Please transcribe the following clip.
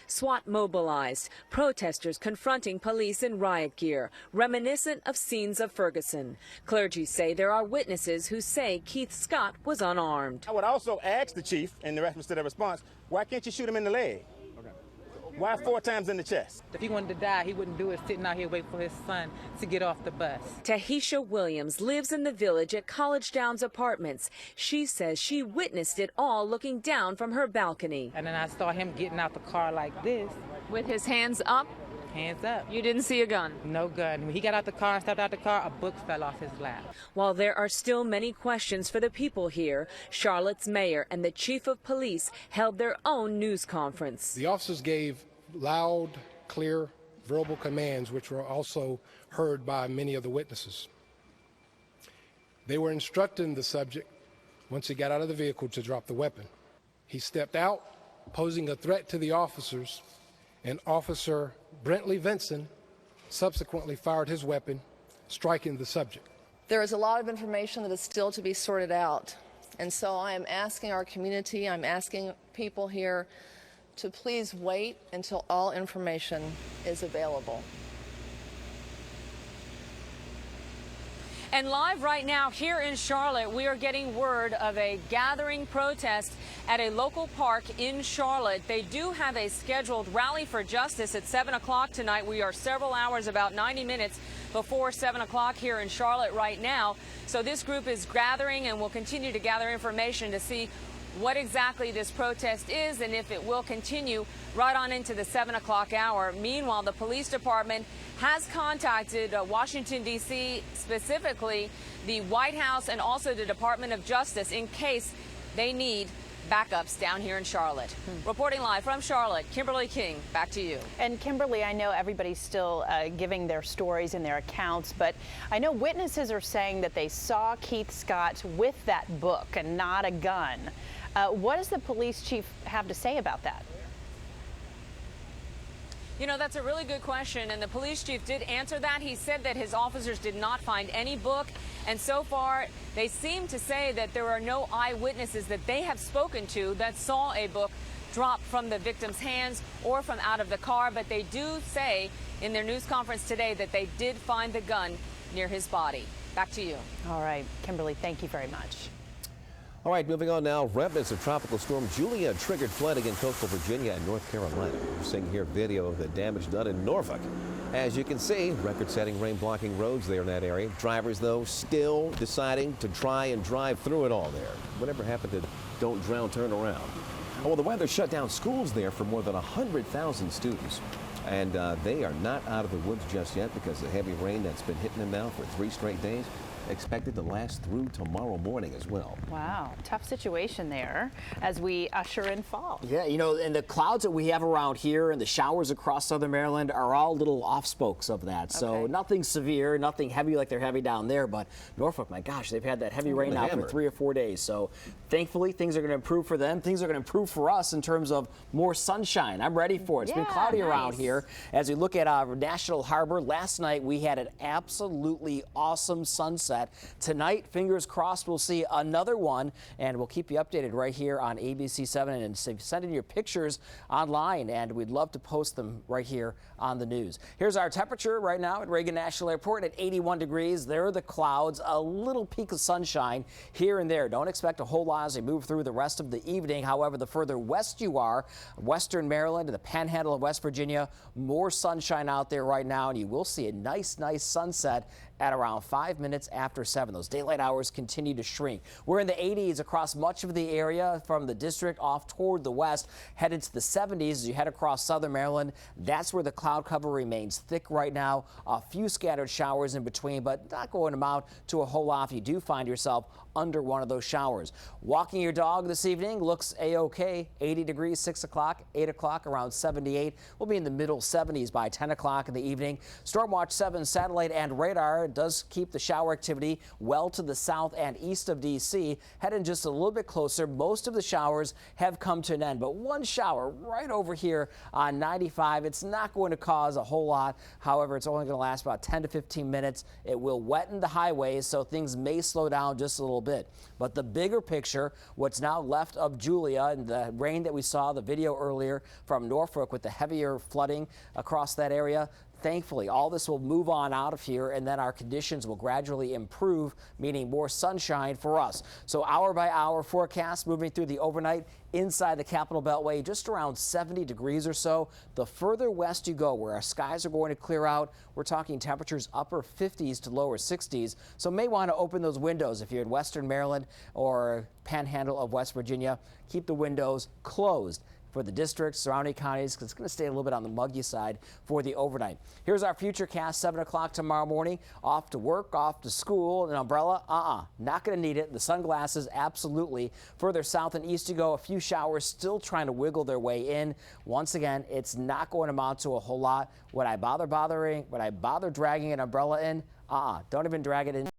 SWAT mobilized, protesters confronting police in riot gear, reminiscent of scenes of Ferguson. Clergy say there are witnesses who say Keith Scott was unarmed. I would also ask the chief, in the response to the response, why can't you shoot him in the leg? Why 4 times in the chest? If he wanted to die, he wouldn't do it sitting out here waiting for his son to get off the bus. Tahisha Williams lives in the village at College Downs Apartments. She says she witnessed it all looking down from her balcony. And then I saw him getting out the car like this. With his hands up? Hands up. You didn't see a gun? No gun. When he got out the car and stepped out the car, a book fell off his lap. While there are still many questions for the people here, Charlotte's mayor and the chief of police held their own news conference. The officers gave loud, clear, verbal commands, which were also heard by many of the witnesses. They were instructing the subject, once he got out of the vehicle, to drop the weapon. He stepped out, posing a threat to the officers, and Officer Brentley Vinson subsequently fired his weapon, striking the subject. There is a lot of information that is still to be sorted out, and so I am asking our community, I'm asking people here to please wait until all information is available. And live right now here in Charlotte, we are getting word of a gathering protest at a local park in Charlotte. They do have a scheduled rally for justice at 7 o'clock tonight. We are several hours, about 90 minutes before 7 o'clock here in Charlotte right now. So this group is gathering and will continue to gather information to see what exactly this protest is and if it will continue right on into the 7 o'clock hour. Meanwhile, the police department has contacted Washington, D.C., specifically the White House and also the Department of Justice in case they need backups down here in Charlotte. Reporting live from Charlotte, Kimberly King, back to you. And Kimberly, I know everybody's still giving their stories and their accounts, but I know witnesses are saying that they saw Keith Scott with that book and not a gun. What does the police chief have to say about that? You know, that's a really good question, and the police chief did answer that. He said that his officers did not find any book, and so far they seem to say that there are no eyewitnesses that they have spoken to that saw a book drop from the victim's hands or from out of the car, but they do say in their news conference today that they did find the gun near his body. Back to you. All right, Kimberly, thank you very much. All right, moving on now. Remnants of Tropical Storm Wjla triggered flooding in coastal Virginia and North Carolina. We're seeing here video of the damage done in Norfolk. As you can see, record-setting rain blocking roads there in that area. Drivers, though, still deciding to try and drive through it all there. Whatever happened to don't drown, turn around? Well, the weather shut down schools there for more than 100,000 students. And they are not out of the woods just yet because the heavy rain that's been hitting them now for 3 straight days expected to last through tomorrow morning as well. Wow, tough situation there as we usher in fall. Yeah, you know, and the clouds that we have around here and the showers across southern Maryland are all little off-spokes of that. So nothing severe, nothing heavy like they're heavy down there, but Norfolk, my gosh, they've had that heavy rain now for 3 or 4 days. So thankfully, things are going to improve for them. Things are going to improve for us in terms of more sunshine. I'm ready for it. It's been cloudy around here. As we look at our National Harbor, last night we had an absolutely awesome sunset. Tonight, fingers crossed, we'll see another one, and we'll keep you updated right here on ABC7 and send in your pictures online, and we'd love to post them right here on the news. Here's our temperature right now at Reagan National Airport at 81 degrees. There are the clouds, a little peak of sunshine here and there. Don't expect a whole lot as we move through the rest of the evening. However, the further west you are, western Maryland and the panhandle of West Virginia, more sunshine out there right now, and you will see a nice sunset at around 5 minutes after 7. Those daylight hours continue to shrink. We're in the 80s across much of the area from the district off toward the west, headed to the 70s as you head across southern Maryland. That's where the cloud cover remains thick right now. A few scattered showers in between, but not going to amount to a whole lot if you do find yourself under one of those showers. Walking your dog this evening looks a-okay. 80 degrees, 6 o'clock, 8 o'clock, around 78. We'll be in the middle 70s by 10 o'clock in the evening. Stormwatch 7 satellite and radar there. It does keep the shower activity well to the south and east of D.C. Heading just a little bit closer, most of the showers have come to an end. But one shower right over here on 95, it's not going to cause a whole lot. However, it's only going to last about 10 to 15 minutes. It will wetten the highways, so things may slow down just a little bit. But the bigger picture, what's now left of Wjla and the rain that we saw, the video earlier from Norfolk with the heavier flooding across that area, thankfully, all this will move on out of here, and then our conditions will gradually improve, meaning more sunshine for us. So hour by hour forecast moving through the overnight inside the Capital Beltway, just around 70 degrees or so. The further west you go, where our skies are going to clear out, we're talking temperatures upper 50s to lower 60s. So may want to open those windows if you're in western Maryland or panhandle of West Virginia. Keep the windows closed for the districts, surrounding counties, because it's going to stay a little bit on the muggy side for the overnight. Here's our future cast, 7 o'clock tomorrow morning. Off to work, off to school, an umbrella, not going to need it. The sunglasses, absolutely. Further south and east you go, a few showers still trying to wiggle their way in. Once again, it's not going to amount to a whole lot. Would I bother dragging an umbrella in? Don't even drag it in.